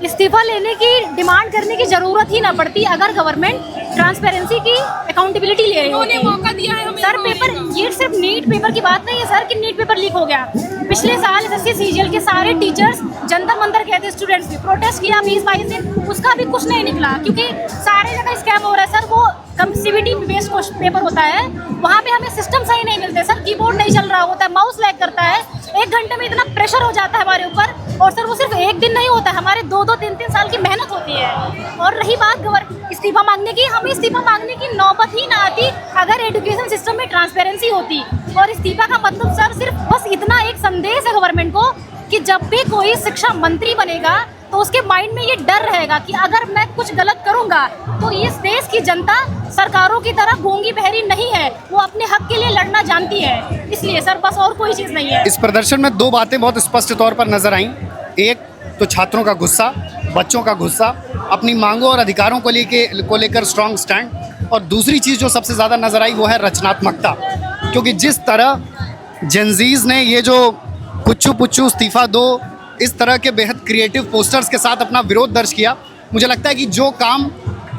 इस्तीफा लेने की डिमांड करने की जरूरत ही ना पड़ती अगर गवर्नमेंट ट्रांसपेरेंसी की अकाउंटेबिलिटी ले रही होती। मौका दिया है हमें सर पेपर, ये सिर्फ नीट पेपर की बात नहीं है सर कि नीट पेपर लीक हो गया। पिछले साल एसएससी सीजीएल के सारे टीचर्स जंतर मंतर गए थे, स्टूडेंट्स भी प्रोटेस्ट किया 20-22 दिन, उसका भी कुछ नहीं निकला क्योंकि सारे जगह स्कैम हो रहा है सर। वो सीबीटी बेस्ड पेपर होता है, वहाँ पे हमें सिस्टम सही नहीं मिलते सर, कीबोर्ड नहीं चल रहा होता है, माउस लैग करता है, 1 घंटे में इतना प्रेशर हो जाता है हमारे ऊपर। और सर वो सिर्फ एक दिन नहीं होता है, हमारे 2-2, 3-3 साल की मेहनत होती है। और रही बात इस्तीफा मांगने की, हमें इस्तीफा मांगने की नौबत ही ना आती अगर एजुकेशन सिस्टम में ट्रांसपेरेंसी होती। और इस्तीफा का मतलब सर सिर्फ बस इतना एक संदेश है गवर्नमेंट को कि जब भी कोई शिक्षा मंत्री बनेगा तो उसके माइंड में ये डर रहेगा कि अगर मैं कुछ गलत करूंगा तो इस देश की जनता सरकारों की तरह गूंगी बहरी नहीं है, वो अपने हक के लिए लड़ना जानती है। इसलिए सर बस और कोई चीज़ नहीं है। इस प्रदर्शन में 2 बातें बहुत स्पष्ट तौर पर नजर आईं। एक तो छात्रों का गुस्सा, बच्चों का गुस्सा, अपनी मांगों और अधिकारों को लेकर स्ट्रांग स्टैंड, और दूसरी चीज़ जो सबसे ज़्यादा नजर आई वो है रचनात्मकता। क्योंकि जिस तरह जेनजीज ने ये जो कुच्चू पुच्चू इस्तीफा दो, इस तरह के बेहद क्रिएटिव पोस्टर्स के साथ अपना विरोध दर्ज किया, मुझे लगता है कि जो काम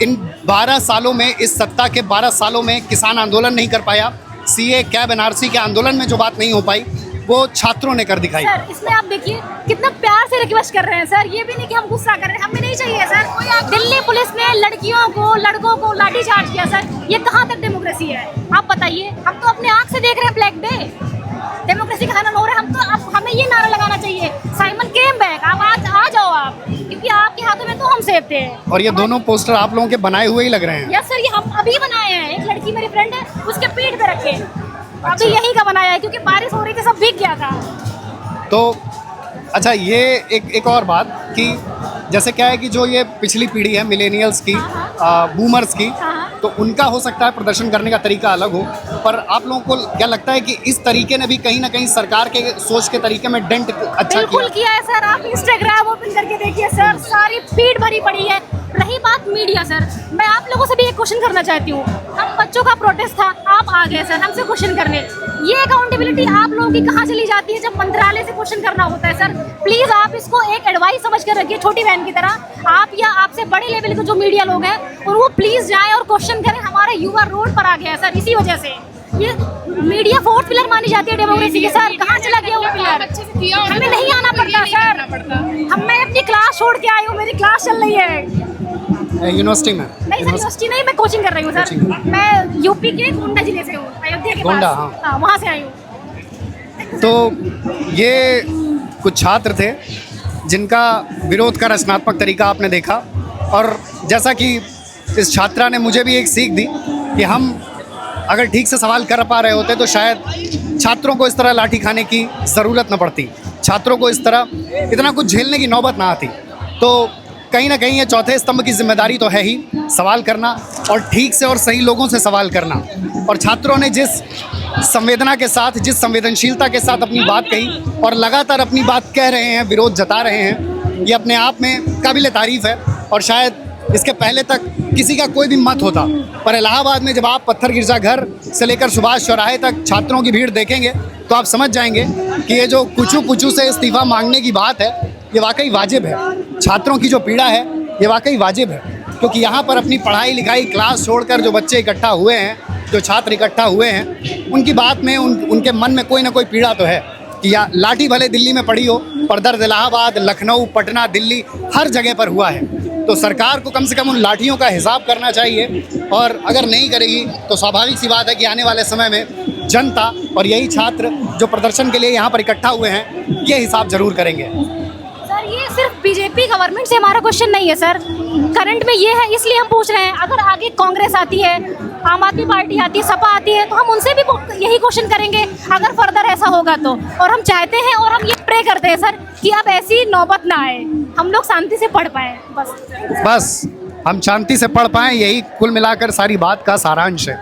इन 12 सालों में, इस सत्ता के 12 सालों में किसान आंदोलन नहीं कर पाया, सीए कैब एनआरसी के आंदोलन में जो बात नहीं हो पाई, वो छात्रों ने कर दिखाई। सर इसमें आप देखिए कितना प्यार से रिक्वेस्ट कर रहे हैं सर, ये भी नहीं कि हम गुस्सा कर रहे हैं, हमें नहीं चाहिए सर। दिल्ली पुलिस ने लड़कियों को, लड़कों को लाठीचार्ज किया सर, ये कहाँ तक डेमोक्रेसी है आप बताइए। हम तो अपने आँख से देख रहे हैं ब्लैक डे, डेमोक्रेसी का हनन हो रहा है। हम तो अब हमें ये नारा लगाना चाहिए, साइमन केम बैक, आप आ जाओ आप, क्योंकि आपके हाथों में तो हम सेफ थे। और ये दोनों पोस्टर आप लोगों के बनाए हुए ही लग रहे हैं। यस सर, ये हम अभी बनाए हैं। एक लड़की मेरी फ्रेंड है, उसके पीठ पे रखे, अभी यही का बनाया है क्योंकि बारिश हो रही थी, सब भीग गया था। तो अच्छा, ये एक और बात कि जैसे क्या है कि जो ये पिछली पीढ़ी है मिलेनियल्स की, बूमर्स की, तो उनका हो सकता है प्रदर्शन करने का तरीका अलग हो, पर आप लोगों को क्या लगता है कि इस तरीके ने भी कहीं ना कहीं सरकार के सोच के तरीके में डेंट अच्छा बिल्कुल किया है सर। आप इंस्टाग्राम ओपन करके देखिए सर, सारी फीड भरी पड़ी है। रही बात मीडिया सर, मैं आप लोगों से भी एक क्वेश्चन करना चाहती हूँ। हम बच्चों का प्रोटेस्ट था, आप आ गए सर हमसे क्वेश्चन करने, ये अकाउंटेबिलिटी आप लोगों की कहाँ चली जाती है जब मंत्रालय से क्वेश्चन करना होता है सर। प्लीज आप इसको एक एडवाइस समझ कर रखिए, छोटी बहन की तरह। आप या आपसे बड़े लेवल के जो मीडिया लोग हैं और वो प्लीज जाएं और क्वेश्चन करें। हमारा युवा रोड पर आ गया है सर, इसी वजह से ये मीडिया 4th पिलर मानी जाती है डेमोक्रेसी के सर, कहाँ चला गया वो पिलर? हमें नहीं आना पड़ता सर, मैं अपनी क्लास छोड़ के आई हूँ, मेरी क्लास चल रही है यूनिवर्सिटी में। नहीं सर, यूनिवर्सिटी नहीं, मैं कोचिंग कर रही हूँ सर। मैं यूपी के गोंडा जिले से हूँ, अयोध्या के गोंडा, पास। हाँ, वहाँ से आई हूँ। तो ये कुछ छात्र थे जिनका विरोध का रचनात्मक तरीका आपने देखा, और जैसा कि इस छात्रा ने मुझे भी एक सीख दी कि हम अगर ठीक से सवाल कर पा रहे होते तो शायद छात्रों को इस तरह लाठी खाने की ज़रूरत न पड़ती, छात्रों को इस तरह इतना कुछ झेलने की नौबत ना आती। तो कहीं ना कहीं ये चौथे स्तंभ की जिम्मेदारी तो है ही, सवाल करना और ठीक से और सही लोगों से सवाल करना। और छात्रों ने जिस संवेदना के साथ, जिस संवेदनशीलता के साथ अपनी बात कही और लगातार अपनी बात कह रहे हैं, विरोध जता रहे हैं, ये अपने आप में काबिल तारीफ़ है। और शायद इसके पहले तक किसी का कोई भी मत होता, पर इलाहाबाद में जब आप पत्थर गिरजा घर से लेकर सुभाष चौराहे तक छात्रों की भीड़ देखेंगे तो आप समझ जाएंगे कि ये जो कुचू पुचू से इस्तीफा मांगने की बात है, ये वाकई वाजिब है। छात्रों की जो पीड़ा है ये वाकई वाजिब है, क्योंकि यहाँ पर अपनी पढ़ाई लिखाई क्लास छोड़कर जो बच्चे इकट्ठा हुए हैं, जो छात्र इकट्ठा हुए हैं, उनकी बात में उनके मन में कोई ना कोई पीड़ा तो है कि या लाठी भले दिल्ली में पड़ी हो, पर दर्द इलाहाबाद, लखनऊ, पटना, दिल्ली हर जगह पर हुआ है। तो सरकार को कम से कम उन लाठियों का हिसाब करना चाहिए, और अगर नहीं करेगी तो स्वाभाविक सी बात है कि आने वाले समय में जनता और यही छात्र जो प्रदर्शन के लिए यहाँ पर इकट्ठा हुए हैं, ये हिसाब जरूर करेंगे। सर ये सिर्फ बीजेपी गवर्नमेंट से हमारा क्वेश्चन नहीं है सर, करंट में ये है इसलिए हम पूछ रहे हैं। अगर आगे कांग्रेस आती है, आम आदमी पार्टी आती है, सपा आती है, तो हम उनसे भी यही क्वेश्चन करेंगे अगर फर्दर ऐसा होगा तो। और हम चाहते हैं और हम ये प्रे करते हैं सर कि अब ऐसी नौबत ना आए, हम लोग शांति से पढ़ पाए, बस हम शांति से पढ़ पाएँ, यही कुल मिलाकर सारी बात का सारांश है।